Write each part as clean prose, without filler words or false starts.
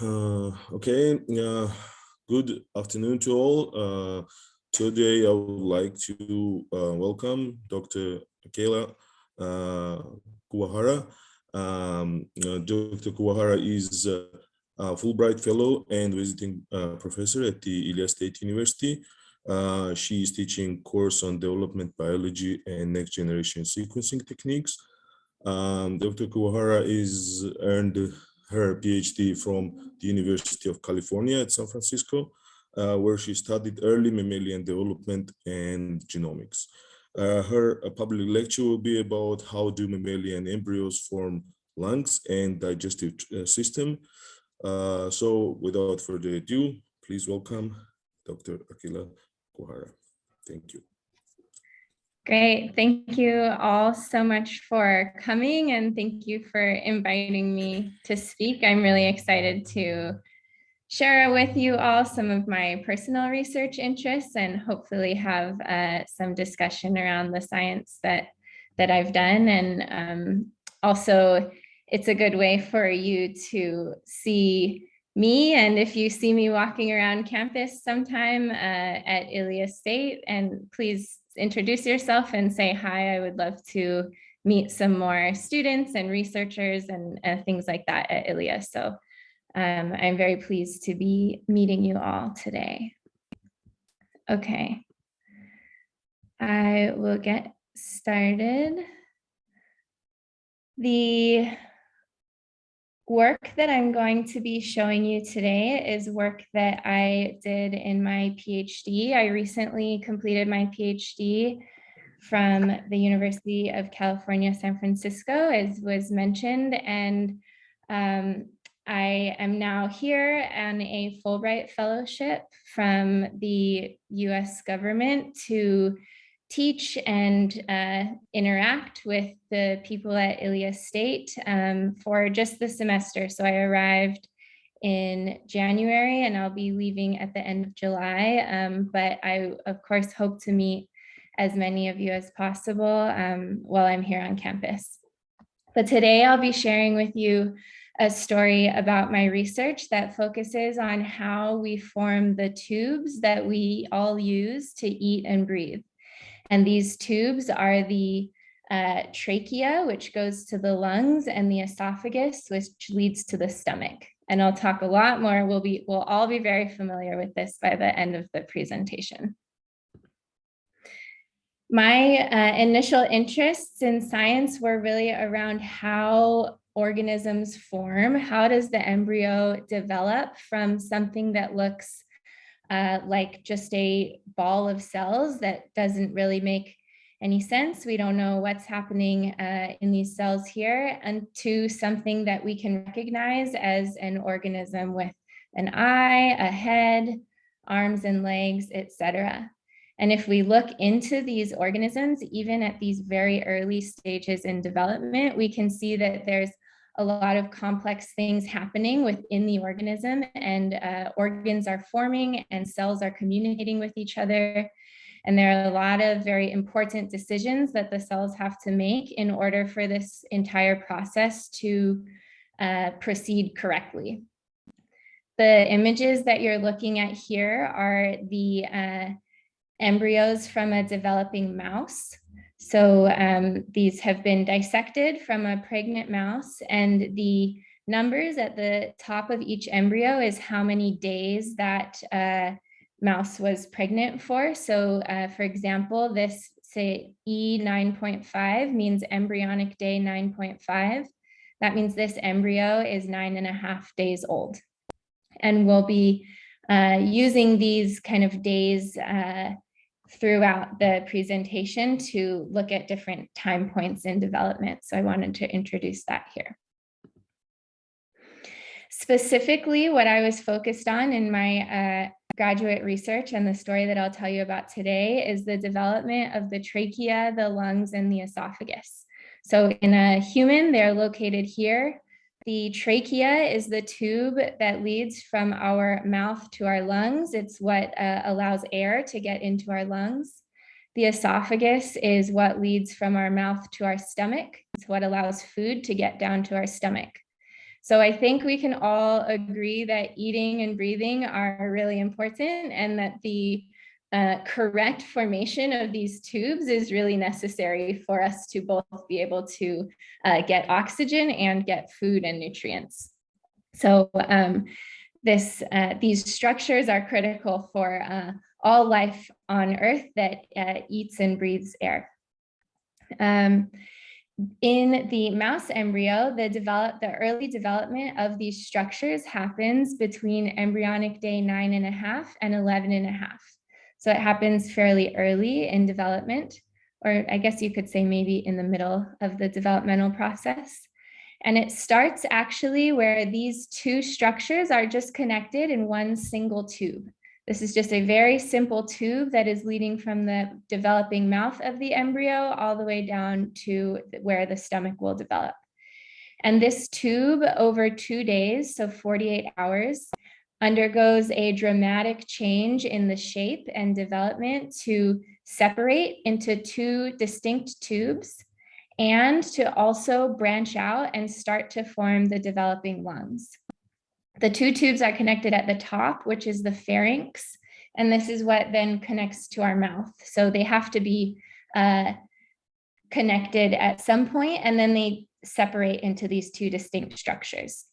Okay, good afternoon to all. Today I would like to welcome Dr. Akela Kuwahara. Dr. Kuwahara is a Fulbright Fellow and visiting professor at the Elias State University. She is teaching course on development biology and next generation sequencing techniques. Dr. Kuwahara is earned her PhD from the University of California at San Francisco, where she studied early mammalian development and genomics. Her public lecture will be about how do mammalian embryos form lungs and digestive system. So without further ado, please welcome Dr. Akela Kuwahara. Thank you. Great. Thank you all so much for coming, and thank you for inviting me to speak. I'm really excited to share with you all some of my personal research interests and hopefully have some discussion around the science that I've done. And also, it's a good way for you to see me, and if you see me walking around campus sometime at Elias State, and please introduce yourself and say hi. I would love to meet some more students and researchers and things like that at Elias. So I'm very pleased to be meeting you all today. Okay, I will get started. The work that I'm going to be showing you today is work that I did in my PhD. I recently completed my PhD from the University of California, San Francisco, as was mentioned, and I am now here on a Fulbright Fellowship from the US government to teach and interact with the people at Elias State for just the semester. So I arrived in January and I'll be leaving at the end of July. But I, of course, hope to meet as many of you as possible while I'm here on campus. But today I'll be sharing with you a story about my research that focuses on how we form the tubes that we all use to eat and breathe. And these tubes are the trachea, which goes to the lungs, and the esophagus, which leads to the stomach. And I'll talk a lot more. We'll all be very familiar with this by the end of the presentation. My initial interests in science were really around how organisms form. How does the embryo develop from something that looks like just a ball of cells that doesn't really make any sense? We don't know what's happening in these cells here, and to something that we can recognize as an organism with an eye, a head, arms and legs, etc. And if we look into these organisms, even at these very early stages in development, we can see that there's a lot of complex things happening within the organism, and organs are forming and cells are communicating with each other. And there are a lot of very important decisions that the cells have to make in order for this entire process to proceed correctly. The images that you're looking at here are the embryos from a developing mouse. So these have been dissected from a pregnant mouse, and the numbers at the top of each embryo is how many days that mouse was pregnant for. So for example, this, say, E9.5 means embryonic day 9.5. That means this embryo is 9.5 days old. And we'll be using these kind of days throughout the presentation to look at different time points in development. So I wanted to introduce that here. Specifically, what I was focused on in my graduate research and the story that I'll tell you about today is the development of the trachea, the lungs, and the esophagus. So in a human, they're located here. The trachea is the tube that leads from our mouth to our lungs. It's what allows air to get into our lungs. The esophagus is what leads from our mouth to our stomach. It's what allows food to get down to our stomach. So I think we can all agree that eating and breathing are really important, and that the correct formation of these tubes is really necessary for us to both be able to get oxygen and get food and nutrients. So these structures are critical for all life on Earth that eats and breathes air. In the mouse embryo, the early development of these structures happens between embryonic day 9.5 and 11.5. So it happens fairly early in development, or I guess you could say maybe in the middle of the developmental process. And it starts actually where these two structures are just connected in one single tube. This is just a very simple tube that is leading from the developing mouth of the embryo all the way down to where the stomach will develop. And this tube over 2 days, so 48 hours, undergoes a dramatic change in the shape and development to separate into two distinct tubes, and to also branch out and start to form the developing lungs. The two tubes are connected at the top, which is the pharynx, and this is what then connects to our mouth. So they have to be connected at some point, and then they separate into these two distinct structures.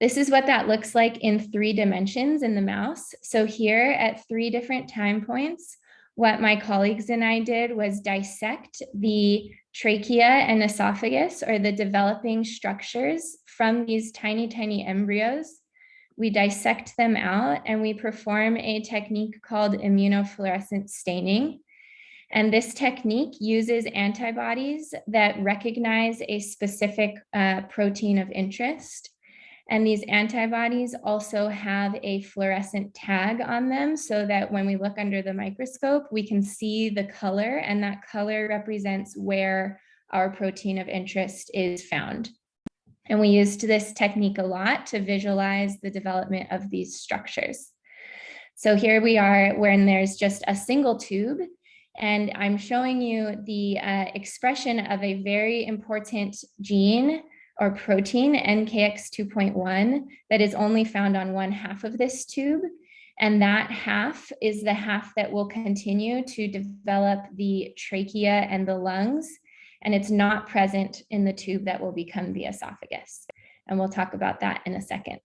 This is what that looks like in 3 dimensions in the mouse. So here at 3 different time points, what my colleagues and I did was dissect the trachea and esophagus, or the developing structures, from these tiny, tiny embryos. We dissect them out and we perform a technique called immunofluorescent staining. And this technique uses antibodies that recognize a specific protein of interest. And these antibodies also have a fluorescent tag on them, so that when we look under the microscope, we can see the color, and that color represents where our protein of interest is found. And we used this technique a lot to visualize the development of these structures. So here we are when there's just a single tube, and I'm showing you the expression of a very important gene or protein, NKX2.1, that is only found on 1/2 of this tube. And that half is the half that will continue to develop the trachea and the lungs. And it's not present in the tube that will become the esophagus. And we'll talk about that in a second.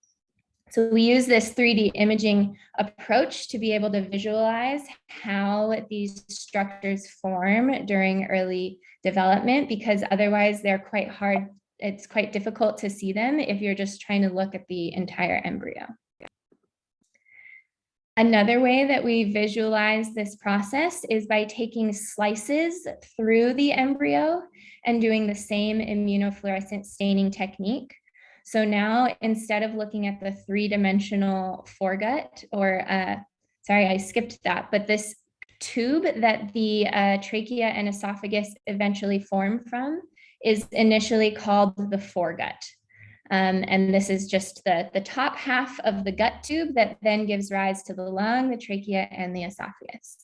So we use this 3D imaging approach to be able to visualize how these structures form during early development, because otherwise they're quite hard. It's quite difficult to see them if you're just trying to look at the entire embryo. Another way that we visualize this process is by taking slices through the embryo and doing the same immunofluorescent staining technique. So now, instead of looking at the 3-dimensional foregut, or sorry, I skipped that, but this tube that the trachea and esophagus eventually form from is initially called the foregut. And this is just the top half of the gut tube that then gives rise to the lung, the trachea, and the esophagus.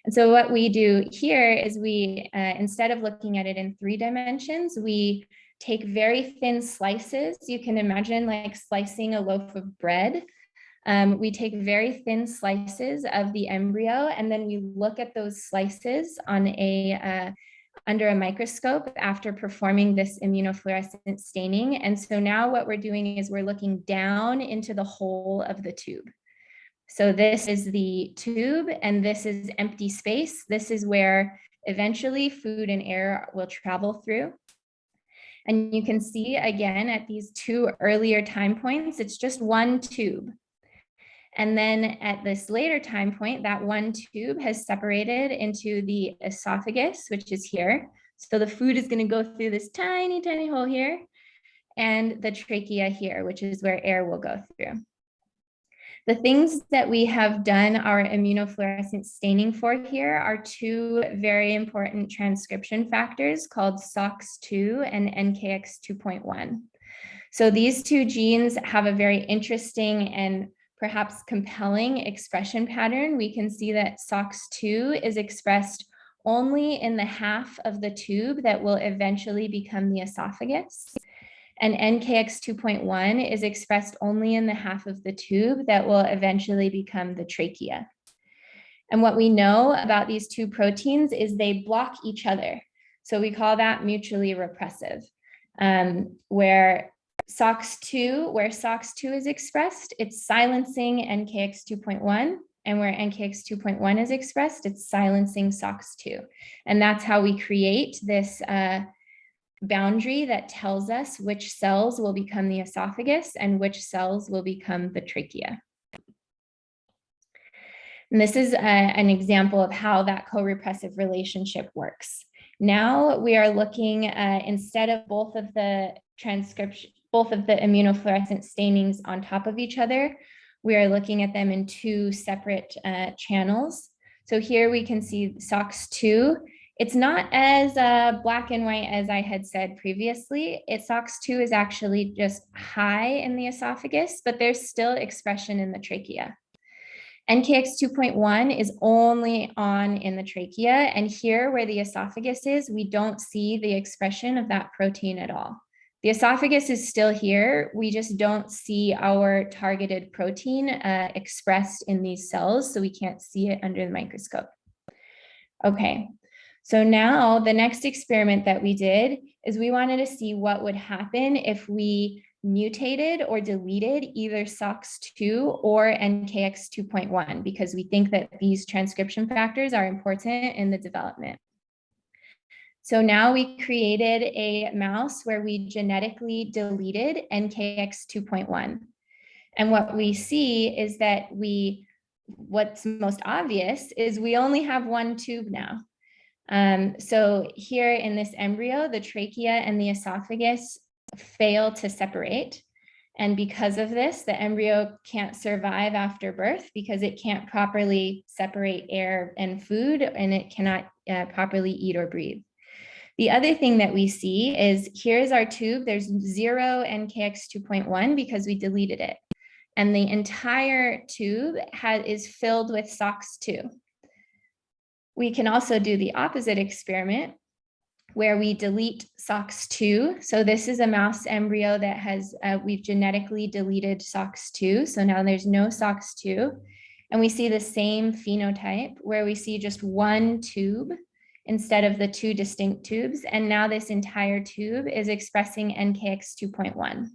And so what we do here is we, instead of looking at it in 3 dimensions, we take very thin slices. You can imagine like slicing a loaf of bread. We take very thin slices of the embryo, and then we look at those slices on under a microscope after performing this immunofluorescent staining. And so now what we're doing is we're looking down into the hole of the tube. So this is the tube, and this is empty space. This is where eventually food and air will travel through. And you can see again at these 2 earlier time points, it's just one tube. And then at this later time point, that one tube has separated into the esophagus, which is here. So the food is going to go through this tiny, tiny hole here, and the trachea here, which is where air will go through. The things that we have done our immunofluorescent staining for here are 2 very important transcription factors called SOX2 and NKX2.1. So these 2 genes have a very interesting and perhaps compelling expression pattern. We can see that SOX2 is expressed only in the half of the tube that will eventually become the esophagus. And NKX 2.1 is expressed only in the half of the tube that will eventually become the trachea. And what we know about these two proteins is they block each other. So we call that mutually repressive, where SOX2 is expressed, it's silencing NKX 2.1, and where NKX 2.1 is expressed, it's silencing SOX2. And that's how we create this boundary that tells us which cells will become the esophagus and which cells will become the trachea. And this is an example of how that co-repressive relationship works. Now we are looking instead of both of the immunofluorescent stainings on top of each other, we are looking at them in two separate channels. So here we can see SOX2. It's not as black and white as I had said previously. SOX2 is actually just high in the esophagus, but there's still expression in the trachea. NKX 2.1 is only on in the trachea, and here where the esophagus is, we don't see the expression of that protein at all. The esophagus is still here, we just don't see our targeted protein expressed in these cells, so we can't see it under the microscope. Okay, so now the next experiment that we did is we wanted to see what would happen if we mutated or deleted either SOX2 or NKX 2.1, because we think that these transcription factors are important in the development. So now we created a mouse where we genetically deleted NKX 2.1. And what we see is that what's most obvious is we only have one tube now. So here in this embryo, the trachea and the esophagus fail to separate. And because of this, the embryo can't survive after birth because it can't properly separate air and food, and it cannot properly eat or breathe. The other thing that we see is here's our tube. There's 0 NKX 2.1 because we deleted it. And the entire tube is filled with SOX2. We can also do the opposite experiment where we delete SOX2. So this is a mouse embryo that has, we've genetically deleted SOX2. So now there's no SOX2. And we see the same phenotype where we see just one tube instead of the two distinct tubes. And now this entire tube is expressing NKX 2.1.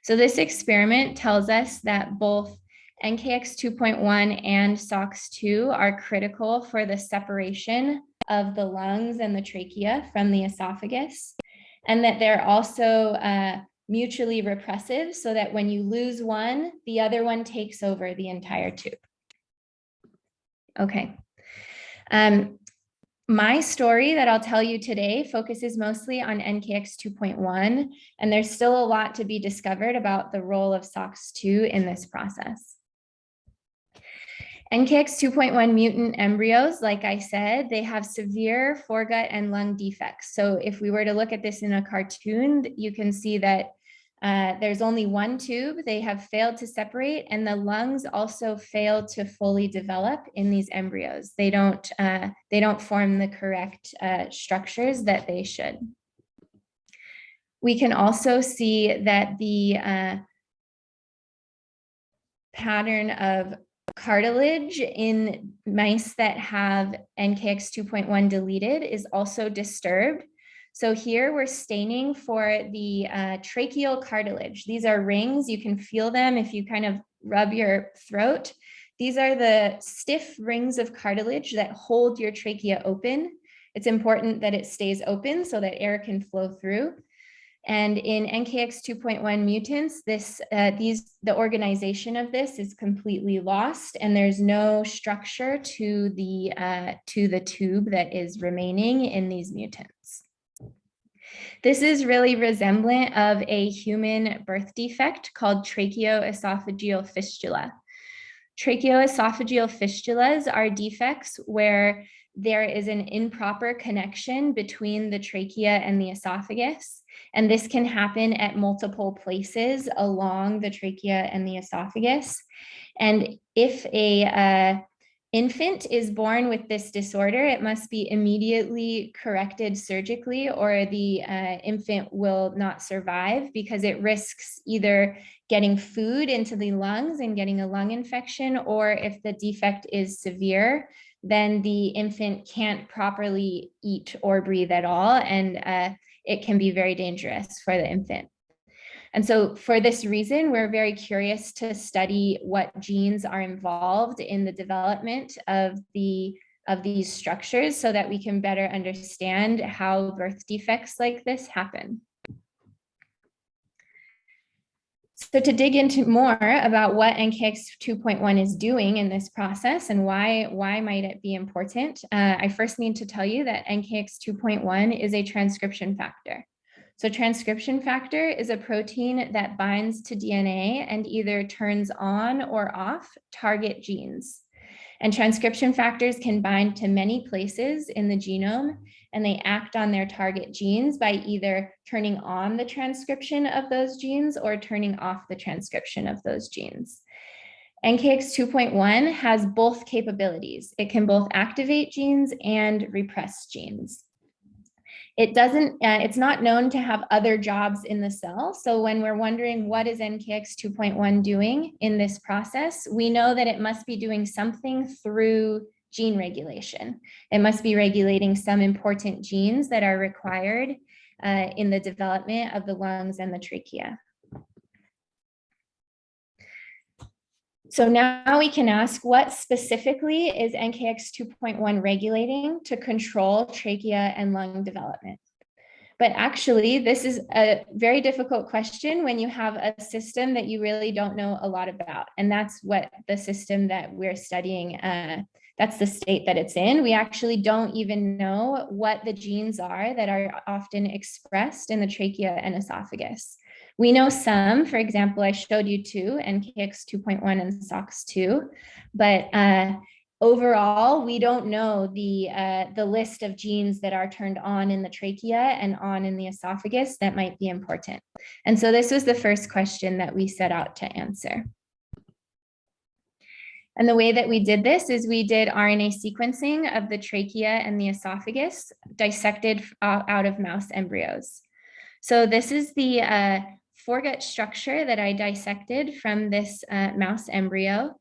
So this experiment tells us that both NKX 2.1 and SOX2 are critical for the separation of the lungs and the trachea from the esophagus, and that they're also mutually repressive, so that when you lose one, the other one takes over the entire tube. Okay. My story that I'll tell you today focuses mostly on NKX 2.1, and there's still a lot to be discovered about the role of SOX2 in this process. NKX 2.1 mutant embryos, like I said, they have severe foregut and lung defects. So if we were to look at this in a cartoon, you can see that there's only one tube. They have failed to separate, and the lungs also fail to fully develop in these embryos. They don't form the correct structures that they should. We can also see that the pattern of cartilage in mice that have NKX 2.1 deleted is also disturbed. So here we're staining for the tracheal cartilage. These are rings. You can feel them if you kind of rub your throat. These are the stiff rings of cartilage that hold your trachea open. It's important that it stays open so that air can flow through. And in NKX 2.1 mutants, the organization of this is completely lost, and there's no structure to the tube that is remaining in these mutants. This is really resemblant of a human birth defect called tracheoesophageal fistula. Tracheoesophageal fistulas are defects where there is an improper connection between the trachea and the esophagus. And this can happen at multiple places along the trachea and the esophagus. And if infant is born with this disorder, it must be immediately corrected surgically, or the infant will not survive, because it risks either getting food into the lungs and getting a lung infection, or if the defect is severe, then the infant can't properly eat or breathe at all, and it can be very dangerous for the infant. And so for this reason, we're very curious to study what genes are involved in the development of these structures, so that we can better understand how birth defects like this happen. So to dig into more about what NKX 2.1 is doing in this process and why might it be important, I first need to tell you that NKX 2.1 is a transcription factor. So transcription factor is a protein that binds to DNA and either turns on or off target genes. And transcription factors can bind to many places in the genome, and they act on their target genes by either turning on the transcription of those genes or turning off the transcription of those genes. NKX 2.1 has both capabilities. It can both activate genes and repress genes. It's not known to have other jobs in the cell. So when we're wondering what is NKX 2.1 doing in this process, we know that it must be doing something through gene regulation. It must be regulating some important genes that are required in the development of the lungs and the trachea. So now we can ask, what specifically is NKX 2.1 regulating to control trachea and lung development? But actually, this is a very difficult question when you have a system that you really don't know a lot about. And that's what the system that we're studying, that's the state that it's in. We actually don't even know what the genes are that are often expressed in the trachea and esophagus. We know some, for example, I showed you two, NKX 2.1 and SOX2, but overall, we don't know the list of genes that are turned on in the trachea and on in the esophagus that might be important. And so this was the first question that we set out to answer. And the way that we did this is we did RNA sequencing of the trachea and the esophagus dissected out of mouse embryos. So this is the foregut structure that I dissected from this mouse embryo.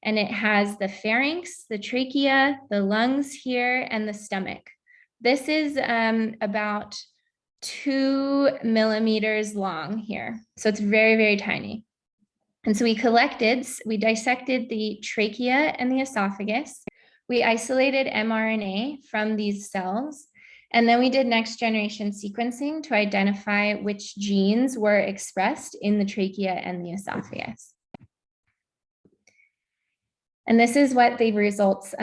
And it has the pharynx, the trachea, the lungs here, and the stomach. This is about 2 millimeters long here. So it's very, very tiny. And so we dissected the trachea and the esophagus. We isolated mRNA from these cells. And then we did next generation sequencing to identify which genes were expressed in the trachea and the esophagus. And this is what the results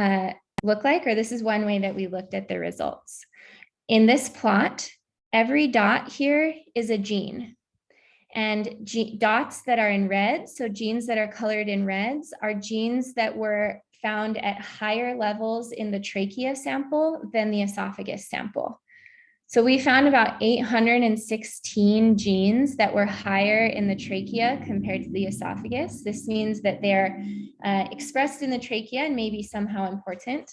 look like, or this is one way that we looked at the results. In this plot, every dot here is a gene. And dots that are in red, so genes that are colored in reds, are genes that were found at higher levels in the trachea sample than the esophagus sample. So we found about 816 genes that were higher in the trachea compared to the esophagus. This means that they're expressed in the trachea and maybe somehow important.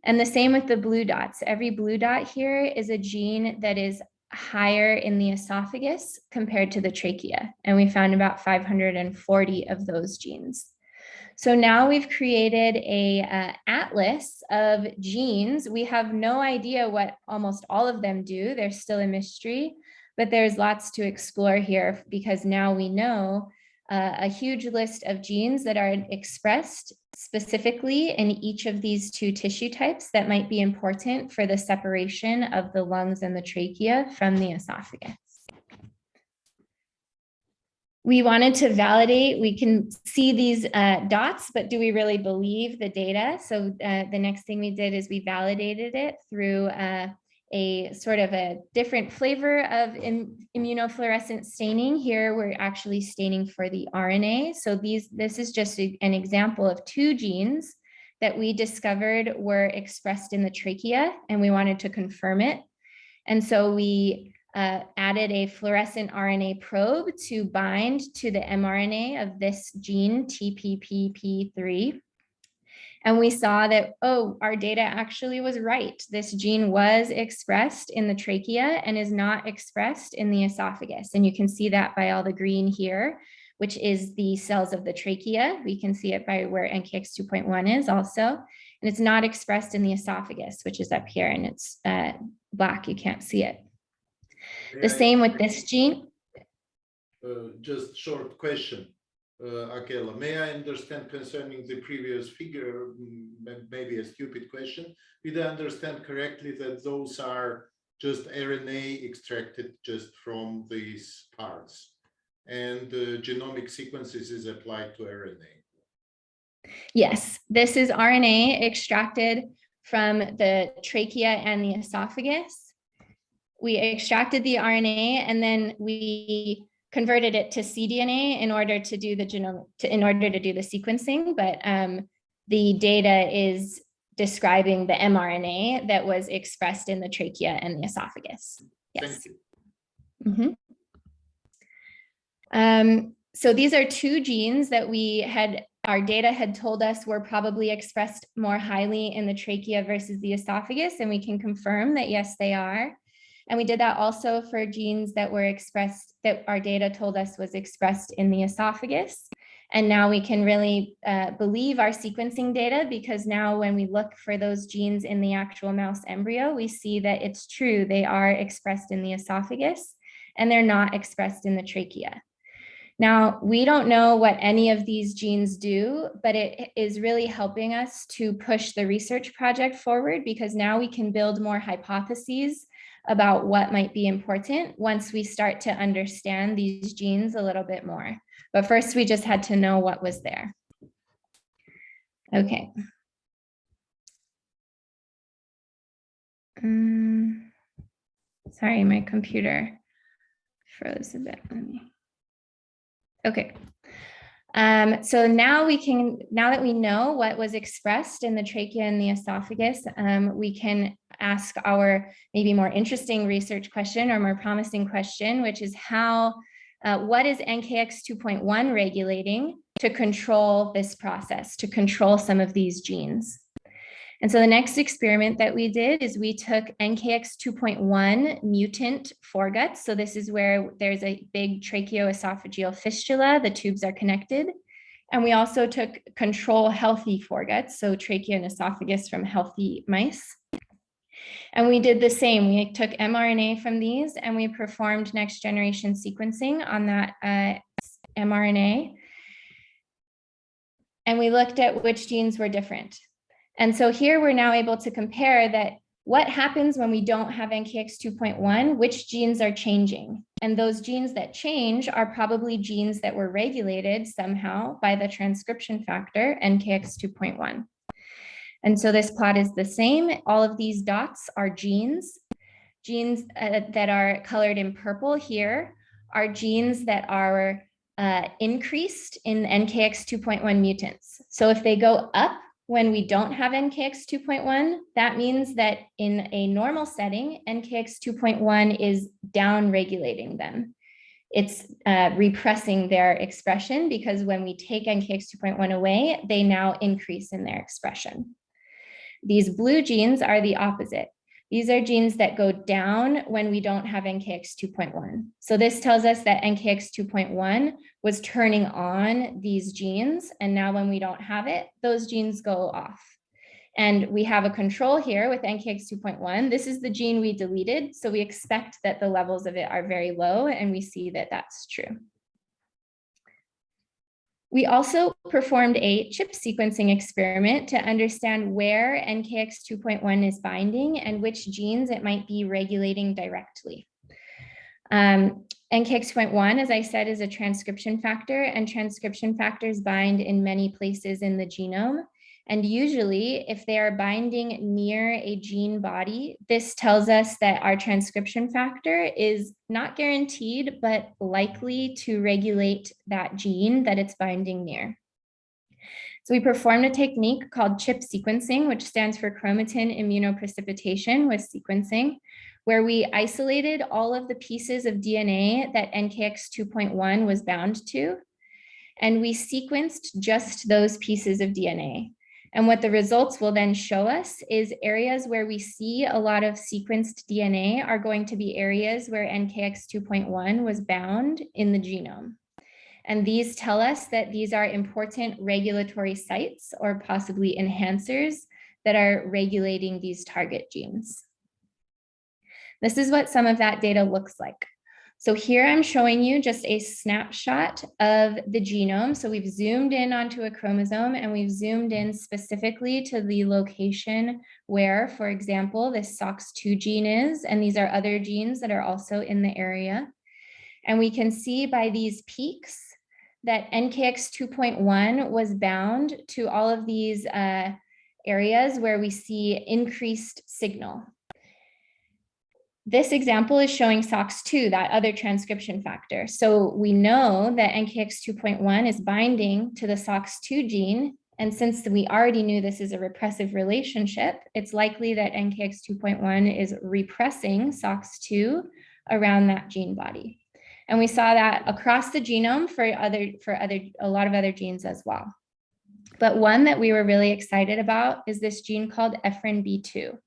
And the same with the blue dots. Every blue dot here is a gene that is higher in the esophagus compared to the trachea. And we found about 540 of those genes. So now we've created a atlas of genes. We have no idea what almost all of them do. They're still a mystery, but there's lots to explore here, because now we know a huge list of genes that are expressed specifically in each of these two tissue types that might be important for the separation of the lungs and the trachea from the esophagus. We wanted to validate, we can see these dots, but do we really believe the data? So the next thing we did is we validated it through a sort of a different flavor of immunofluorescent staining. Here, we're actually staining for the RNA. So this is just an example of two genes that we discovered were expressed in the trachea, and we wanted to confirm it. And so we added a fluorescent RNA probe to bind to the mRNA of this gene, TPPP3. And we saw that, oh, our data actually was right. This gene was expressed in the trachea and is not expressed in the esophagus. And you can see that by all the green here, which is the cells of the trachea. We can see it by where NKX 2.1 is also. And it's not expressed in the esophagus, which is up here, and it's black, you can't see it. The same with this gene. Just short question. Akela, may I understand concerning the previous figure, maybe a stupid question, did I understand correctly that those are just RNA extracted just from these parts, and genomic sequences is applied to RNA? Yes, this is RNA extracted from the trachea and the esophagus. We extracted the RNA and then we converted it to cDNA in order to do the sequencing, but the data is describing the mRNA that was expressed in the trachea and the esophagus. Yes. Thank you. So these are two genes that our data had told us were probably expressed more highly in the trachea versus the esophagus, and we can confirm that yes, they are. And we did that also for genes that were expressed, that our data told us was expressed in the esophagus. And now we can really believe our sequencing data, because now when we look for those genes in the actual mouse embryo, we see that it's true, they are expressed in the esophagus and they're not expressed in the trachea. Now, we don't know what any of these genes do, but it is really helping us to push the research project forward, because now we can build more hypotheses about what might be important once we start to understand these genes a little bit more. But first, we just had to know what was there. Okay. Sorry, my computer froze a bit. Okay. So now that we know what was expressed in the trachea and the esophagus, we can ask our maybe more interesting research question or more promising question, which is what is NKX 2.1 regulating to control this process, to control some of these genes? And so the next experiment that we did is we took NKX 2.1 mutant foreguts. So this is where there's a big tracheoesophageal fistula, the tubes are connected. And we also took control healthy foreguts, so trachea and esophagus from healthy mice. And we did the same. We took mRNA from these and we performed next generation sequencing on that mRNA. And we looked at which genes were different. And so here we're now able to compare that what happens when we don't have NKX 2.1, which genes are changing. And those genes that change are probably genes that were regulated somehow by the transcription factor, NKX 2.1. And so this plot is the same. All of these dots are genes. Genes that are colored in purple here are genes that are increased in NKX 2.1 mutants. So if they go up when we don't have NKX 2.1, that means that in a normal setting, NKX 2.1 is down regulating them. It's repressing their expression, because when we take NKX 2.1 away, they now increase in their expression. These blue genes are the opposite. These are genes that go down when we don't have NKX 2.1. So this tells us that NKX 2.1 was turning on these genes, and now when we don't have it, those genes go off. And we have a control here with NKX 2.1. This is the gene we deleted, so we expect that the levels of it are very low, and we see that that's true. We also performed a chip sequencing experiment to understand where NKX 2.1 is binding and which genes it might be regulating directly. NKX 2.1, as I said, is a transcription factor, and transcription factors bind in many places in the genome. And usually, if they are binding near a gene body, this tells us that our transcription factor is not guaranteed, but likely to regulate that gene that it's binding near. So we performed a technique called chip sequencing, which stands for chromatin immunoprecipitation with sequencing, where we isolated all of the pieces of DNA that NKX 2.1 was bound to, and we sequenced just those pieces of DNA. And what the results will then show us is areas where we see a lot of sequenced DNA are going to be areas where NKX 2.1 was bound in the genome. And these tell us that these are important regulatory sites or possibly enhancers that are regulating these target genes. This is what some of that data looks like. So here I'm showing you just a snapshot of the genome. So we've zoomed in onto a chromosome and we've zoomed in specifically to the location where, for example, this SOX2 gene is, and these are other genes that are also in the area. And we can see by these peaks that NKX 2.1 was bound to all of these areas where we see increased signal. This example is showing SOX2, that other transcription factor. So we know that NKX 2.1 is binding to the SOX2 gene. And since we already knew this is a repressive relationship, it's likely that NKX 2.1 is repressing SOX2 around that gene body. And we saw that across the genome for a lot of other genes as well. But one that we were really excited about is this gene called EphrinB2.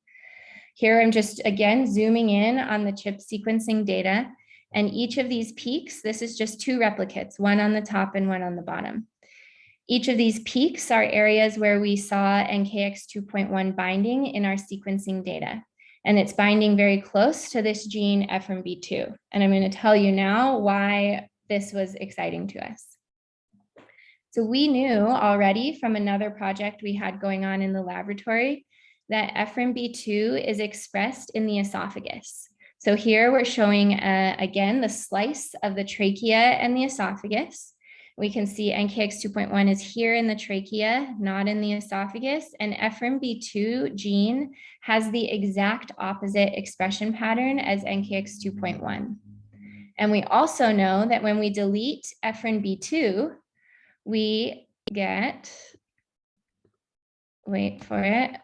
Here I'm just, again, zooming in on the chip sequencing data. And each of these peaks, this is just two replicates, one on the top and one on the bottom. Each of these peaks are areas where we saw NKX 2.1 binding in our sequencing data. And it's binding very close to this gene EphrinB2. And I'm going to tell you now why this was exciting to us. So we knew already from another project we had going on in the laboratory that EphrinB2 is expressed in the esophagus. So here we're showing, again, the slice of the trachea and the esophagus. We can see NKX 2.1 is here in the trachea, not in the esophagus, and EphrinB2 gene has the exact opposite expression pattern as NKX 2.1. And we also know that when we delete EphrinB2, we get, wait for it,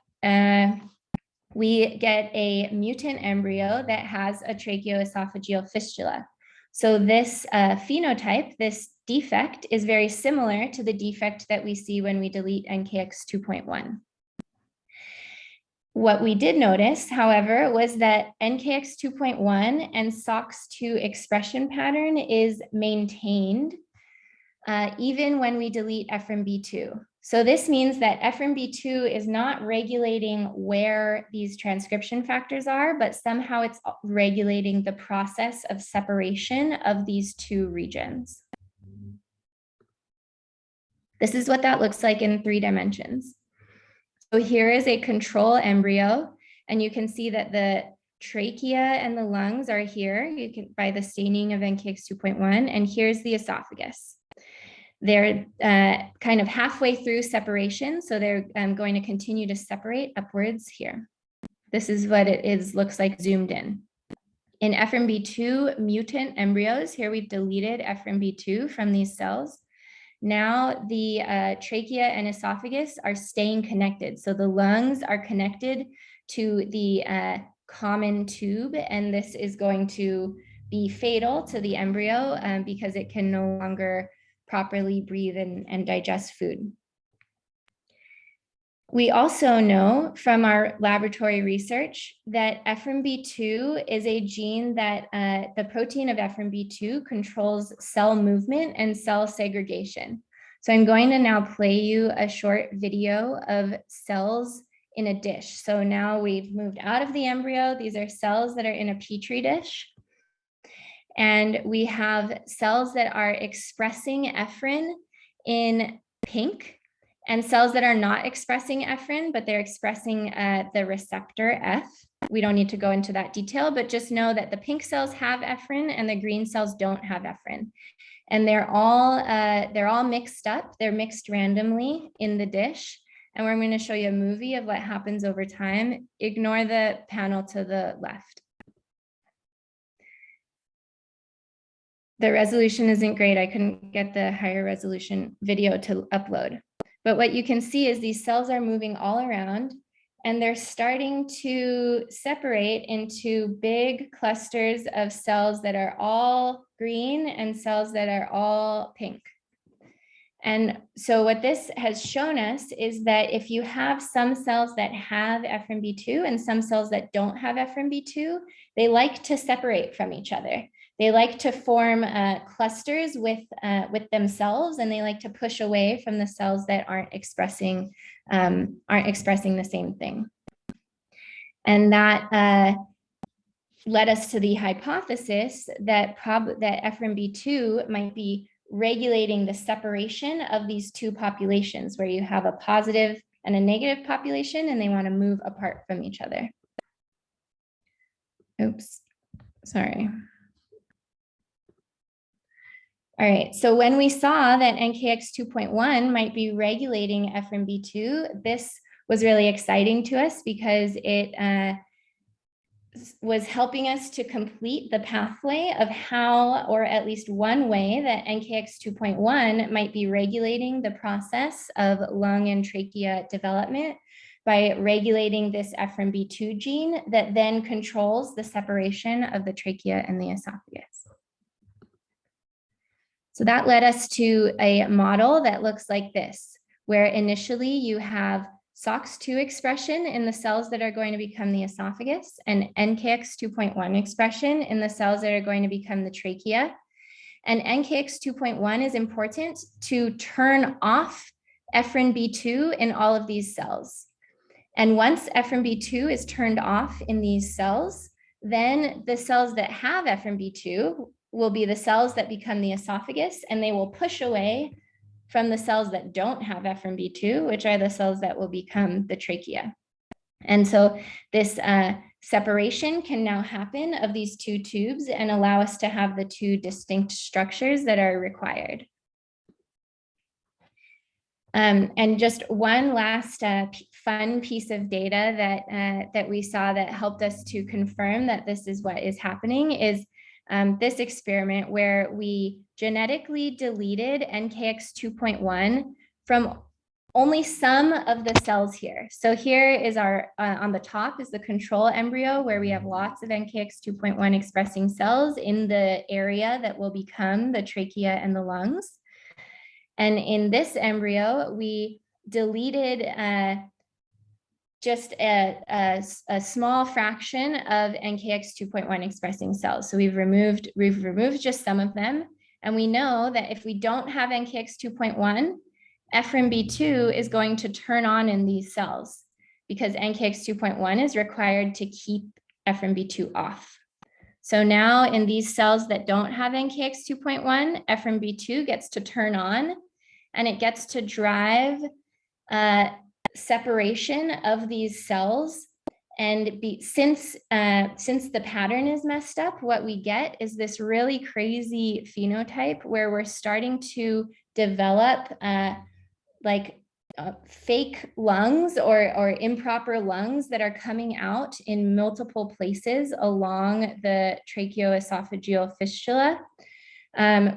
we get a mutant embryo that has a tracheoesophageal fistula. So this phenotype, this defect, is very similar to the defect that we see when we delete NKX 2.1. What we did notice, however, was that NKX 2.1 and SOX2 expression pattern is maintained even when we delete EphrinB2. So this means that EphrinB2 is not regulating where these transcription factors are, but somehow it's regulating the process of separation of these two regions. This is what that looks like in 3 dimensions. So here is a control embryo, and you can see that the trachea and the lungs are here by the staining of NKX 2.1, and here's the esophagus. They're kind of halfway through separation, so they're going to continue to separate upwards here. This is what it looks like zoomed in. In EphrinB2 mutant embryos, here we've deleted EphrinB2 from these cells. Now the trachea and esophagus are staying connected. So the lungs are connected to the common tube, and this is going to be fatal to the embryo because it can no longer properly breathe and digest food. We also know from our laboratory research that EphrinB2 is a gene that the protein of EphrinB2 controls cell movement and cell segregation. So I'm going to now play you a short video of cells in a dish. So now we've moved out of the embryo. These are cells that are in a petri dish. And we have cells that are expressing ephrin in pink, and cells that are not expressing ephrin, but they're expressing the receptor F. We don't need to go into that detail, but just know that the pink cells have ephrin and the green cells don't have ephrin. And they're all mixed up. They're mixed randomly in the dish. And we're going to show you a movie of what happens over time. Ignore the panel to the left. The resolution isn't great. I couldn't get the higher resolution video to upload. But what you can see is these cells are moving all around, and they're starting to separate into big clusters of cells that are all green and cells that are all pink. And so what this has shown us is that if you have some cells that have FMB2 and some cells that don't have FMB2, they like to separate from each other. They like to form clusters with themselves, and they like to push away from the cells that aren't expressing the same thing. And that led us to the hypothesis that FMB2 might be regulating the separation of these two populations, where you have a positive and a negative population, and they want to move apart from each other. Oops, sorry. All right, so when we saw that NKX 2.1 might be regulating FMB2, this was really exciting to us because it was helping us to complete the pathway of how, or at least one way, that NKX 2.1 might be regulating the process of lung and trachea development by regulating this FMB2 gene that then controls the separation of the trachea and the esophagus. So that led us to a model that looks like this, where initially you have SOX2 expression in the cells that are going to become the esophagus, and NKX 2.1 expression in the cells that are going to become the trachea. And NKX 2.1 is important to turn off FMB2 in all of these cells. And once FMB2 is turned off in these cells, then the cells that have FMB2 will be the cells that become the esophagus, and they will push away from the cells that don't have FMB2, which are the cells that will become the trachea. And so this separation can now happen of these two tubes and allow us to have the two distinct structures that are required. And just one last fun piece of data that we saw that helped us to confirm that this is what is happening is this experiment where we genetically deleted NKX 2.1 from only some of the cells here. So here is our, on the top is the control embryo, where we have lots of NKX 2.1 expressing cells in the area that will become the trachea and the lungs. And in this embryo, we deleted just a small fraction of NKX 2.1 expressing cells. So we've removed just some of them. And we know that if we don't have NKX 2.1, FMB2 is going to turn on in these cells because NKX 2.1 is required to keep FMB2 off. So now in these cells that don't have NKX 2.1, FMB2 gets to turn on, and it gets to drive separation of these cells. And since the pattern is messed up, what we get is this really crazy phenotype where we're starting to develop fake lungs or improper lungs that are coming out in multiple places along the tracheoesophageal fistula,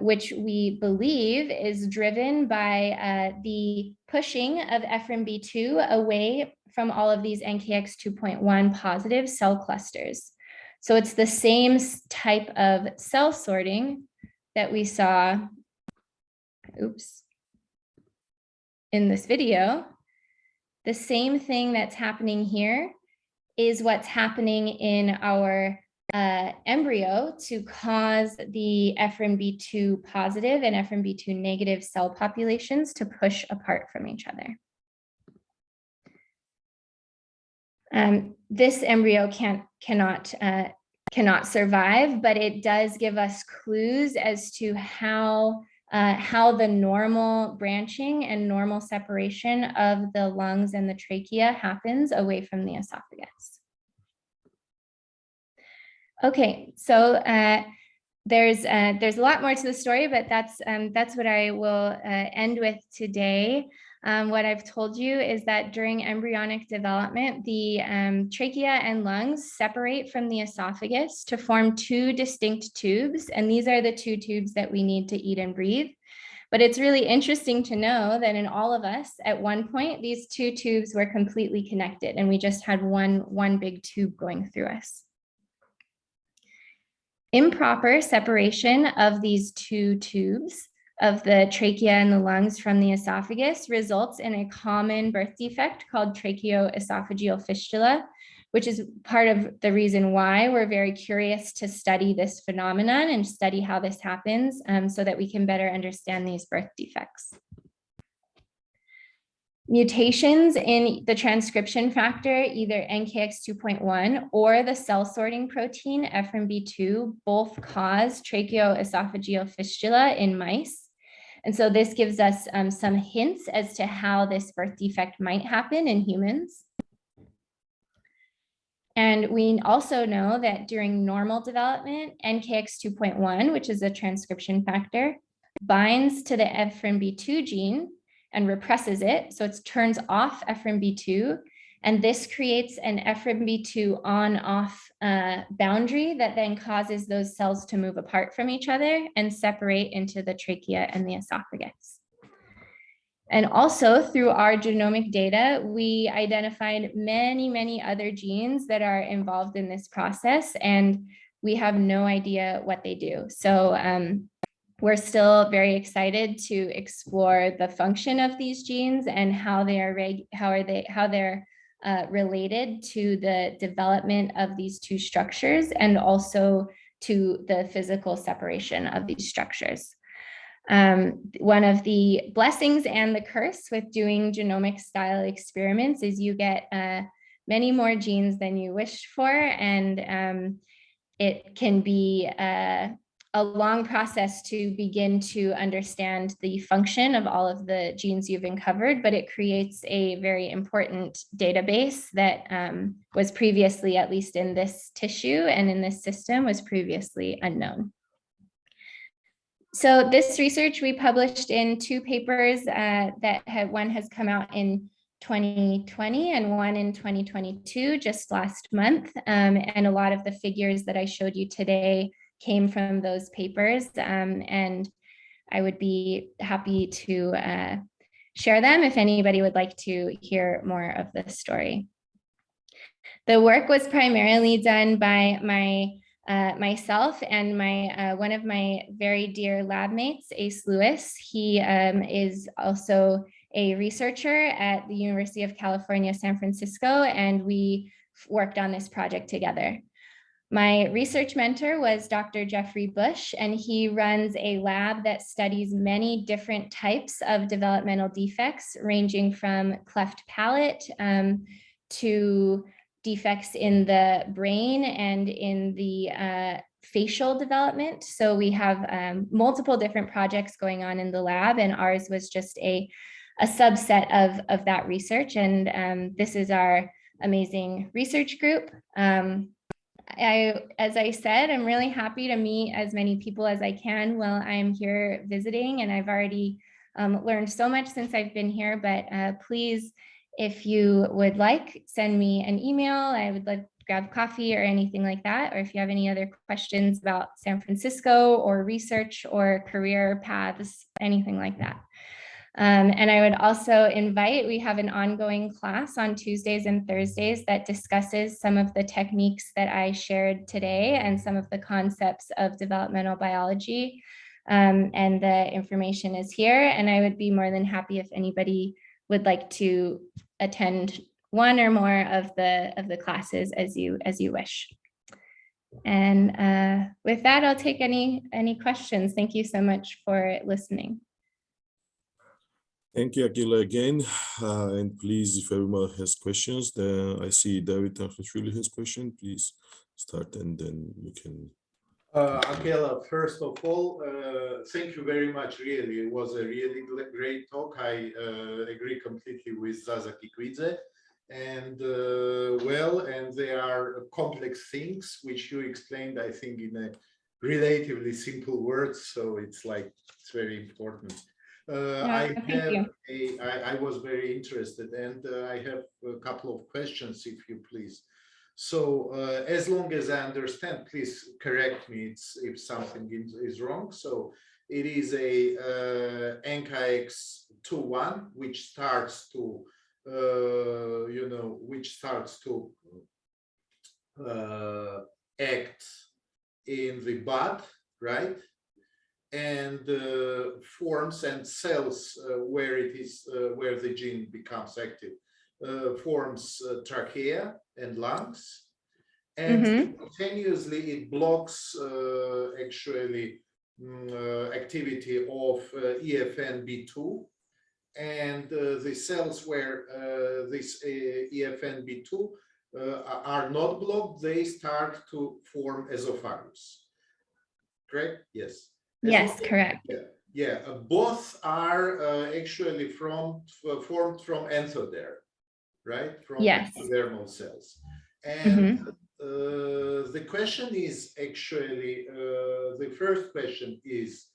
which we believe is driven by the pushing of FMB2 away from all of these NKX 2.1 positive cell clusters. So it's the same type of cell sorting that we saw, in this video. The same thing that's happening here is what's happening in our embryo to cause the FMB2 positive and FMB2 negative cell populations to push apart from each other. This embryo cannot survive, but it does give us clues as to how the normal branching and normal separation of the lungs and the trachea happens away from the esophagus. Okay, so there's a lot more to the story, but that's what I will end with today. What I've told you is that during embryonic development, the trachea and lungs separate from the esophagus to form two distinct tubes, and these are the two tubes that we need to eat and breathe. But it's really interesting to know that in all of us, at one point, these two tubes were completely connected, and we just had one big tube going through us. Improper separation of these two tubes of the trachea and the lungs from the esophagus results in a common birth defect called tracheoesophageal fistula, which is part of the reason why we're very curious to study this phenomenon and study how this happens, so that we can better understand these birth defects. Mutations in the transcription factor, either NKX2.1 or the cell sorting protein FMB2, both cause tracheoesophageal fistula in mice. And so this gives us some hints as to how this birth defect might happen in humans. And we also know that during normal development, NKX2.1, which is a transcription factor, binds to the FMB2 gene and represses it. So it turns off FMB2. And this creates an FMB2 on-off boundary that then causes those cells to move apart from each other and separate into the trachea and the esophagus. And also through our genomic data, we identified many, many other genes that are involved in this process, and we have no idea what they do. So we're still very excited to explore the function of these genes and how they're related to the development of these two structures and also to the physical separation of these structures. One of the blessings and the curse with doing genomic style experiments is you get many more genes than you wished for, and it can be a long process to begin to understand the function of all of the genes you've uncovered, but it creates a very important database that was previously, at least in this tissue and in this system, was previously unknown. So this research we published in 2 papers one has come out in 2020 and one in 2022, just last month. And a lot of the figures that I showed you today came from those papers. And I would be happy to share them if anybody would like to hear more of the story. The work was primarily done by myself and one of my very dear lab mates, Ace Lewis. He is also a researcher at the University of California, San Francisco, and we worked on this project together. My research mentor was Dr. Jeffrey Bush, and he runs a lab that studies many different types of developmental defects, ranging from cleft palate to defects in the brain and in the facial development. So we have multiple different projects going on in the lab, and ours was just a subset of that research. And this is our amazing research group. As I said, I'm really happy to meet as many people as I can while I'm here visiting, and I've already learned so much since I've been here, but please, if you would like, send me an email. I would like to grab coffee or anything like that, or if you have any other questions about San Francisco or research or career paths, anything like that. And I would also invite, we have an ongoing class on Tuesdays and Thursdays that discusses some of the techniques that I shared today and some of the concepts of developmental biology. And the information is here, and I would be more than happy if anybody would like to attend one or more of the classes as you wish. And with that, I'll take any questions. Thank you so much for listening. Thank you, Akela, again. And please, if everyone has questions, I see David really has question. Please start, and then you can. Akela, first of all, thank you very much. Really, it was a really great talk. I agree completely with Zaza Kikwidze. And and there are complex things which you explained, I think, in a relatively simple words. So it's very important. I was very interested, and I have a couple of questions, if you please. So as long as I understand, please correct me if something is wrong. So it is a NKX2.1 which starts to act in the bud, right? and forms and cells where it is where the gene becomes active, forms trachea and lungs, and simultaneously it blocks actually activity of EFNB2, and the cells where this EFNB2 are not blocked, they start to form esophagus. Correct? Yes. Yes, correct. Yeah. Both are actually formed from endoderm, right? From Yes. endodermal cells. And the question is actually, the first question is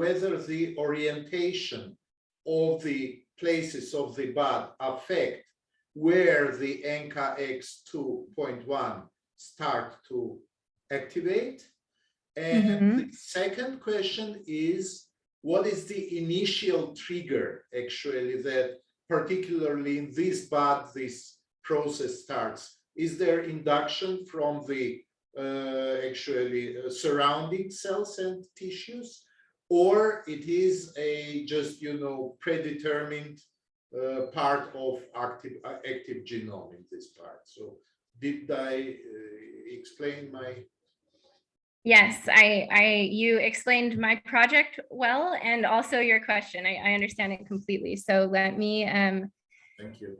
whether the orientation of the places of the bud affect where the NKX2.1 start to activate. And the second question is, what is the initial trigger actually that particularly in this bud, this process starts? Is there induction from the actually surrounding cells and tissues, or it is a just, you know, predetermined part of active genome in this part? So did I explain my? Yes, you explained my project well, and also your question. I understand it completely. So let me Thank you.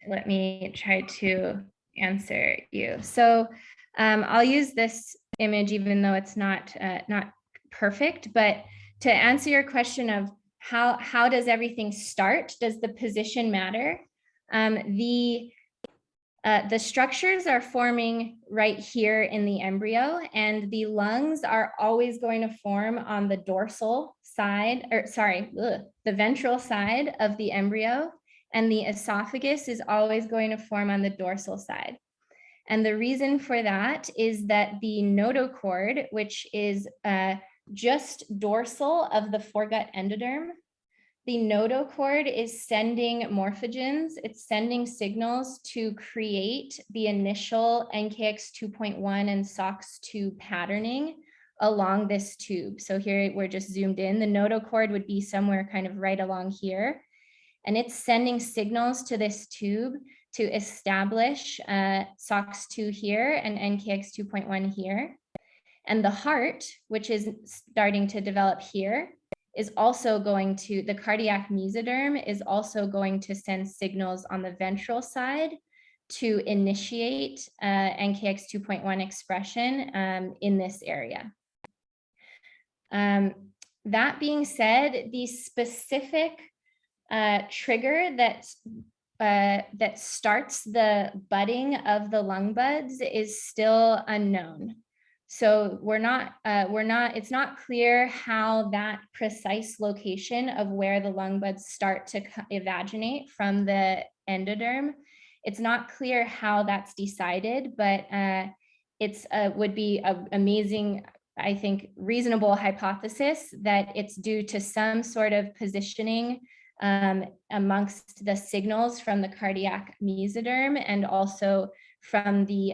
Let me try to answer you. So I'll use this image, even though it's not perfect, but to answer your question of how does everything start? Does the position matter? The structures are forming right here in the embryo, and the lungs are always going to form on the dorsal side, or sorry, the ventral side of the embryo, and the esophagus is always going to form on the dorsal side. And the reason for that is that the notochord, which is just dorsal of the foregut endoderm, the notochord is sending morphogens, it's sending signals to create the initial NKX 2.1 and SOX2 patterning along this tube. So here we're just zoomed in. The notochord would be somewhere kind of right along here. And it's sending signals to this tube to establish SOX2 here and NKX 2.1 here. And the heart, which is starting to develop here, is also going to, the cardiac mesoderm is also going to send signals on the ventral side to initiate NKX 2.1 expression in this area. That being said, the specific trigger that starts the budding of the lung buds is still unknown. So it's not clear how that precise location of where the lung buds start to evaginate from the endoderm. It's not clear how that's decided, but it's would be an amazing, I think, reasonable hypothesis that it's due to some sort of positioning amongst the signals from the cardiac mesoderm, and also from the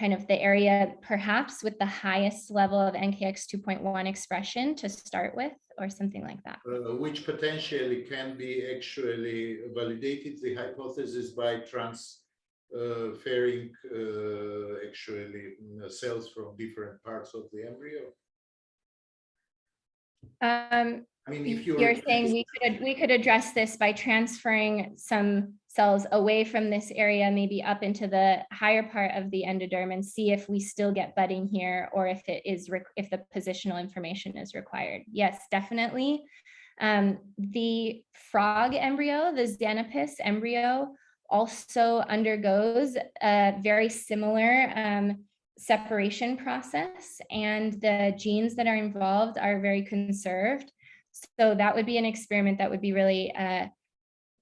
kind of the area perhaps with the highest level of NKX 2.1 expression to start with, or something like that. Which potentially can be actually validated, the hypothesis, by transferring actually cells from different parts of the embryo. I mean, if you're saying we could address this by transferring some cells away from this area, maybe up into the higher part of the endoderm, and see if we still get budding here, or if it is if the positional information is required. Yes, definitely. The frog embryo, the Xenopus embryo, also undergoes a very similar separation process, and the genes that are involved are very conserved. So that would be an experiment that would be really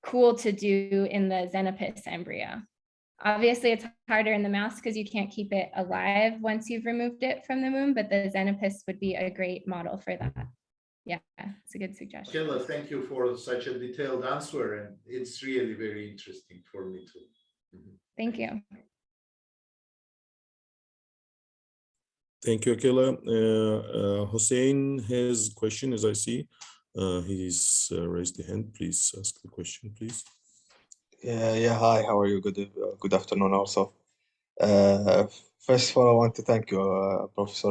cool to do in the Xenopus embryo. Obviously, it's harder in the mouse because you can't keep it alive once you've removed it from the womb, but the Xenopus would be a great model for that. Yeah, it's a good suggestion. Akela, thank you for such a detailed answer, and it's really very interesting for me too. Thank you. Thank you, Akela. Hussein has a question, as I see. He's raised the hand. Please ask the question, please. Yeah, hi, how are you? Good afternoon also. Uh, First of all, I want to thank you, Professor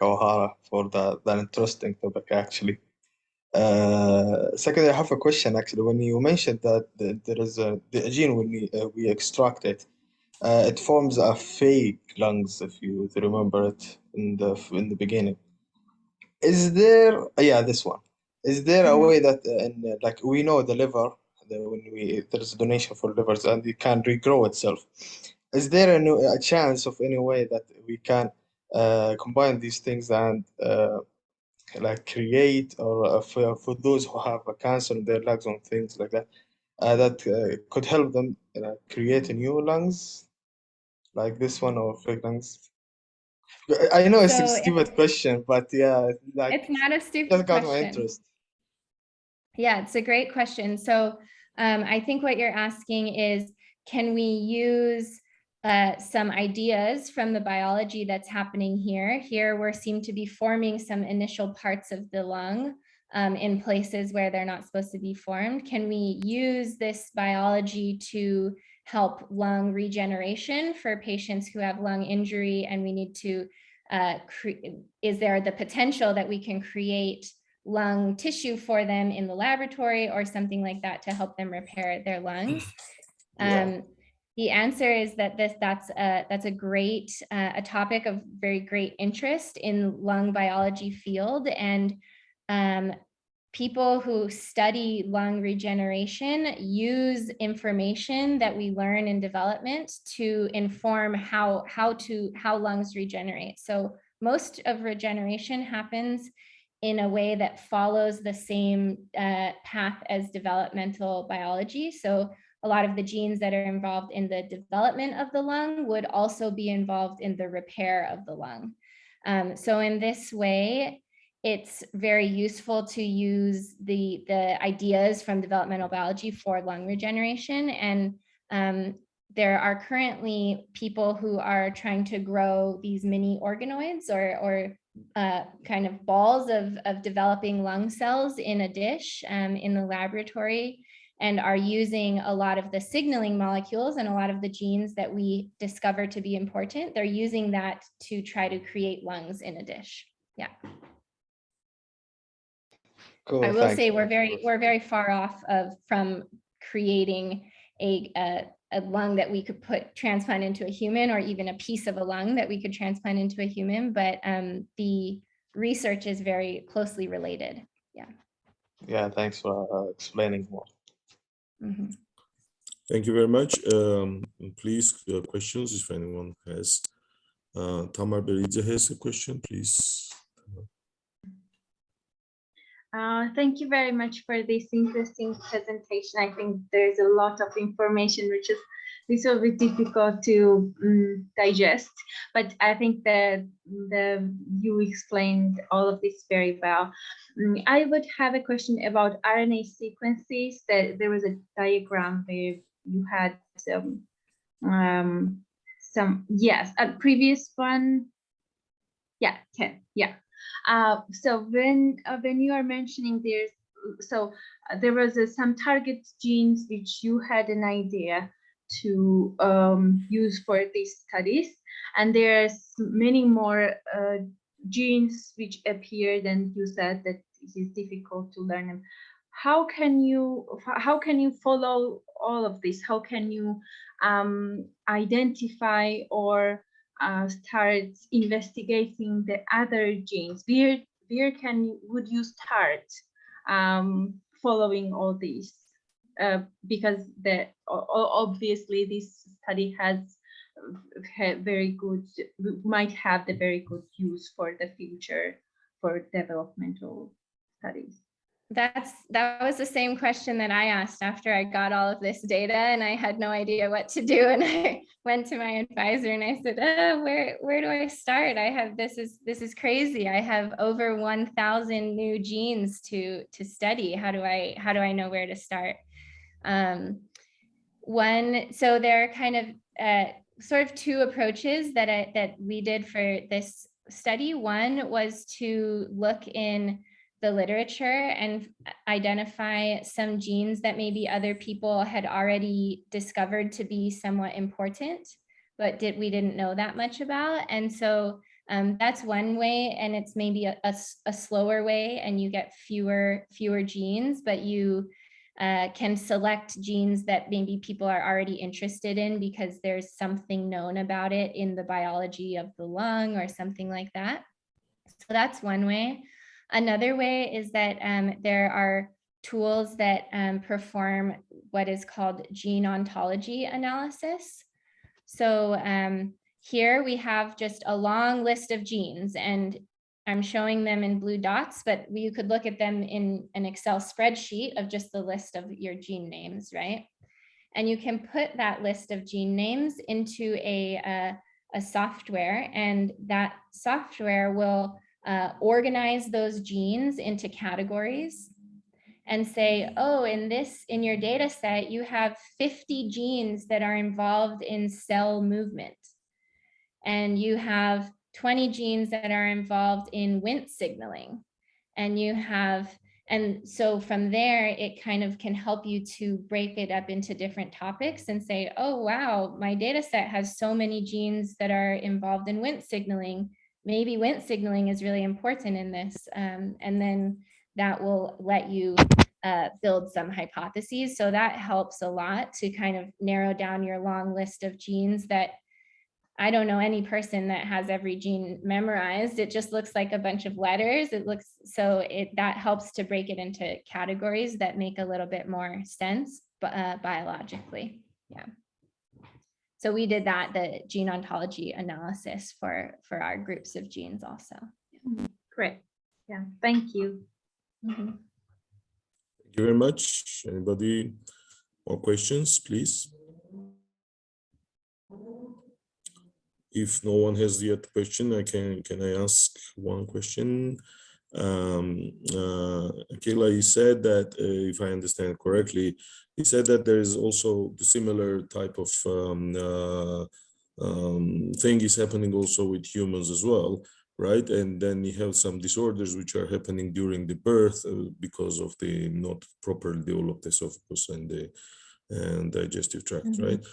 Kawahara, for that interesting topic, actually. Secondly, I have a question, actually. When you mentioned that there is the gene, when we extract it, it forms a fake lungs, if you remember it in the beginning. Is there, yeah, this one. Is there a way that, like we know the liver, there's a donation for livers and it can regrow itself. Is there a chance of any way that we can combine these things and like create, or for those who have a cancer in their lungs and things like that, that could help them create a new lungs like this one, or fake lungs? I know it's a So stupid question, but yeah, like it's not a just stupid got my question. interest. Yeah, it's a great question. So I think what you're asking is, can we use some ideas from the biology that's happening here? Here we seem to be forming some initial parts of the lung in places where they're not supposed to be formed. Can we use this biology to help lung regeneration for patients who have lung injury? And we need to, is there the potential that we can create lung tissue for them in the laboratory or something like that to help them repair their lungs? Yeah. The answer is that that's a great a topic of very great interest in lung biology field, and people who study lung regeneration use information that we learn in development to inform how lungs regenerate. So most of regeneration happens in a way that follows the same path as developmental biology. So a lot of the genes that are involved in the development of the lung would also be involved in the repair of the lung. So in this way, it's very useful to use the ideas from developmental biology for lung regeneration. And there are currently people who are trying to grow these mini organoids or kind of balls of developing lung cells in a dish in the laboratory, and are using a lot of the signaling molecules and a lot of the genes that we discover to be important. They're using that to try to create lungs in a dish. Yeah. Cool. I will Thanks. say we're very far off from creating a lung that we could transplant into a human, or even a piece of a lung that we could transplant into a human, but the research is very closely related. Yeah. Yeah, thanks for explaining more. Mm-hmm. Thank you very much. Please, questions if anyone has. Tamar Beridze has a question, please. Thank you very much for this interesting presentation. I think there's a lot of information which is a little bit difficult to digest, but I think that you explained all of this very well. I would have a question about RNA sequences. That there was a diagram where you had some yes, a previous one. Yeah, 10. Yeah. So when you are mentioning there's, there was some target genes which you had an idea to use for these studies, and there's many more genes which appeared, and you said that it is difficult to learn them. How can you follow all of this? How can you identify or start investigating the other genes? Where would you start following all these? Because obviously this study has might have the very good use for the future for developmental studies. That was the same question that I asked after I got all of this data, and I had no idea what to do. And I went to my advisor and I said, where do I start? I have, this is crazy. I have over 1,000 new genes to study. How do I know where to start? So there are kind of sort of two approaches that we did for this study. One was to look in the literature and identify some genes that maybe other people had already discovered to be somewhat important, but we didn't know that much about. And so that's one way, and it's maybe a slower way, and you get fewer genes, but you can select genes that maybe people are already interested in because there's something known about it in the biology of the lung or something like that. So that's one way. Another way is that there are tools that perform what is called gene ontology analysis. So here we have just a long list of genes, and I'm showing them in blue dots, but you could look at them in an Excel spreadsheet of just the list of your gene names, right? And you can put that list of gene names into a software, and that software will organize those genes into categories and say, oh, in your data set, you have 50 genes that are involved in cell movement. And you have 20 genes that are involved in Wnt signaling. And so from there, it kind of can help you to break it up into different topics and say, oh, wow, my data set has so many genes that are involved in Wnt signaling. Maybe Wnt signaling is really important in this. And then that will let you build some hypotheses. So that helps a lot to kind of narrow down your long list of genes that I don't know any person that has every gene memorized. It just looks like a bunch of letters. That helps to break it into categories that make a little bit more sense biologically. Yeah. So we did that, the gene ontology analysis for our groups of genes also. Great. Yeah, thank you. Mm-hmm. Thank you very much. Anybody more questions, please? If no one has yet a question, can I ask one question? Akela, you said that, if I understand correctly, you said that there is also the similar type of thing is happening also with humans as well, right? And then you have some disorders which are happening during the birth because of the not properly developed esophagus and digestive tract, Mm-hmm. right?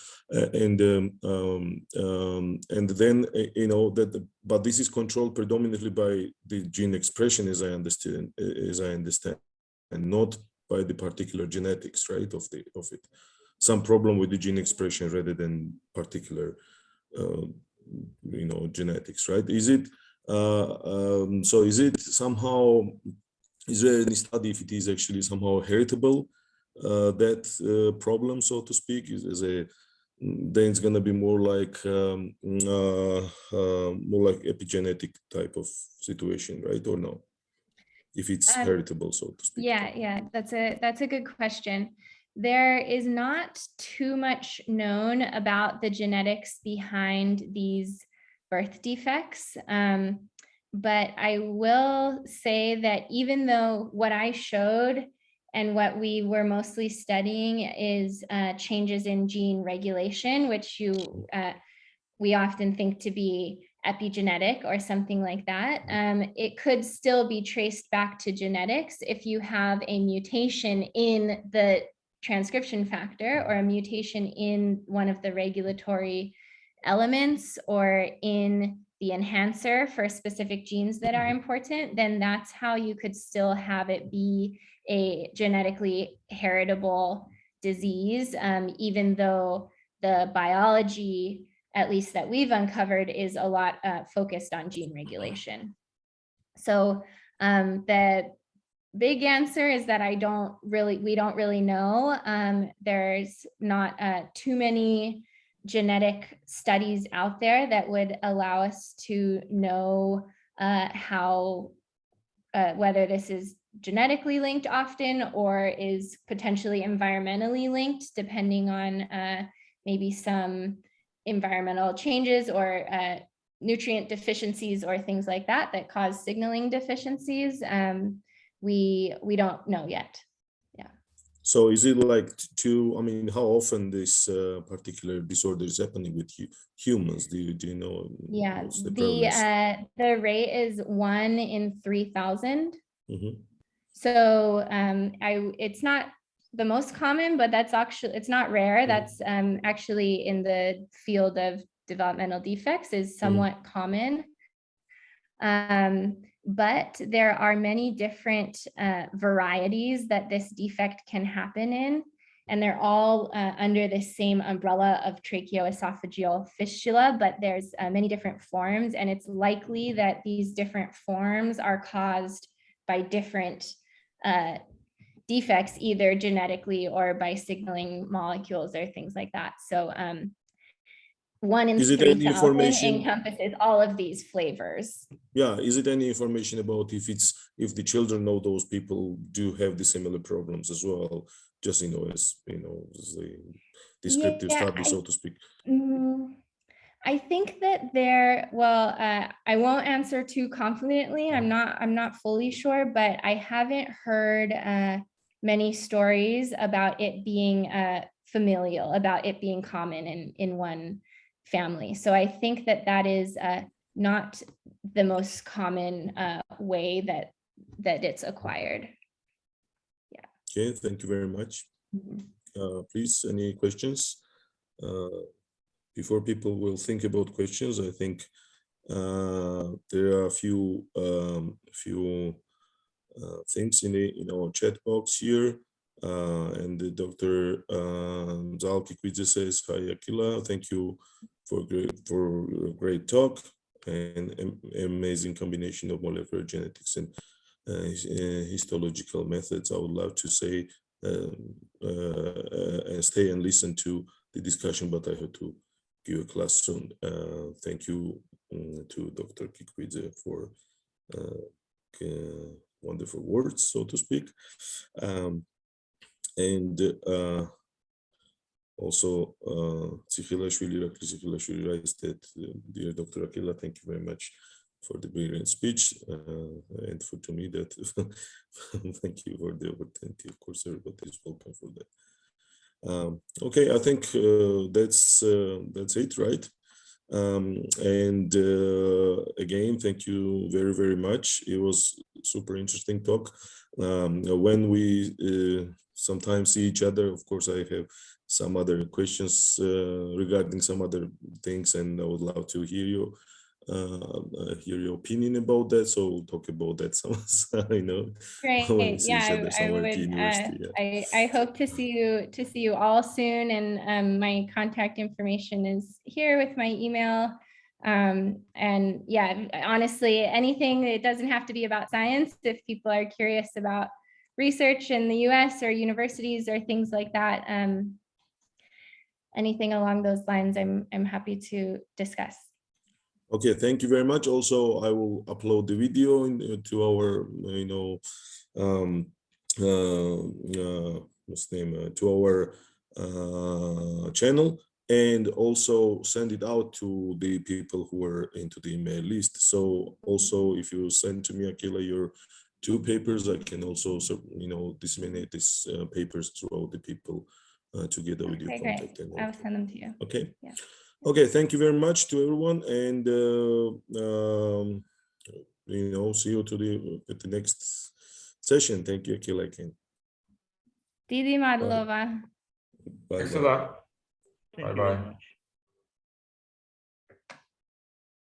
And then but this is controlled predominantly by the gene expression, as I understand, and not by the particular genetics, right, of it. Some problem with the gene expression rather than particular, genetics, right? Is it so? Is it somehow? Is there any study if it is actually somehow heritable? That problem, so to speak, then it's going to be more like epigenetic type of situation, right? Or no? If it's heritable, so to speak. Yeah, that's a good question. There is not too much known about the genetics behind these birth defects. But I will say that even though what I showed and what we were mostly studying is changes in gene regulation, which we often think to be epigenetic or something like that. It could still be traced back to genetics if you have a mutation in the transcription factor or a mutation in one of the regulatory elements or in the enhancer for specific genes that are important, then that's how you could still have it be a genetically heritable disease, even though the biology, at least that we've uncovered, is a lot focused on gene regulation. So the big answer is that we don't really know. There's not too many genetic studies out there that would allow us to know whether this is genetically linked often or is potentially environmentally linked, depending on maybe some environmental changes or nutrient deficiencies or things like that cause signaling deficiencies. We don't know yet. Yeah. So is it like I mean, how often this particular disorder is happening with humans? Do you know? Yeah, What's the prevalence? the rate is 1 in 3,000. Mhm. So it's not the most common, but that's actually, it's not rare. That's actually in the field of developmental defects is somewhat common. But there are many different varieties that this defect can happen in, and they're all under the same umbrella of tracheoesophageal fistula, but there's many different forms, and it's likely that these different forms are caused by different defects, either genetically or by signaling molecules or things like that. So 1 in Is it any 3,000 information? encompasses all of these flavors. Yeah, is it any information about if the children know those people do have the similar problems as well? Just as as a descriptive study, so to speak. I think that I won't answer too confidently. I'm not fully sure, but I haven't heard many stories about it being familial, about it being common in one family. So I think that is not the most common way that it's acquired. Yeah. Okay, thank you very much. Please, any questions? Before people will think about questions, I think there are a few things in our chat box here. And the Dr. Zalki Kwidze says, "Hi Akela, thank you for a great talk and amazing combination of molecular genetics and histological methods. I would love to say and stay and listen to the discussion, but I have to give a class soon. Thank you to Dr. Kikwidze for wonderful words, so to speak. And also, Tsikhilashvili writes that, dear Dr. Akela, thank you very much for the brilliant speech, and to me that thank you for the opportunity. Of course, everybody is welcome for that. Okay, I think that's it, right? And again, thank you very, very much. It was super interesting talk. When we sometimes see each other, of course, I have some other questions regarding some other things, and I would love to hear your opinion about that. So we'll talk about that some, Great. when we see Yeah, each other somewhere at the university. I hope to see you all soon, and my contact information is here with my email. And yeah, honestly, anything, it doesn't have to be about science. If people are curious about research in the US or universities or things like that, anything along those lines, I'm happy to discuss. Okay, thank you very much. Also, I will upload the video to our, what's the name, to our channel, and also send it out to the people who are into the email list. So also, if you send to me, Akela, your 2 papers, I can also, disseminate these papers throughout the people together with your contact. Great. I'll send them to you. Okay. Yeah. Okay, thank you very much to everyone, and see you at the next session. Thank you, Akela, again. Didi Madlova. Bye. Thanks a lot. Thank you very much.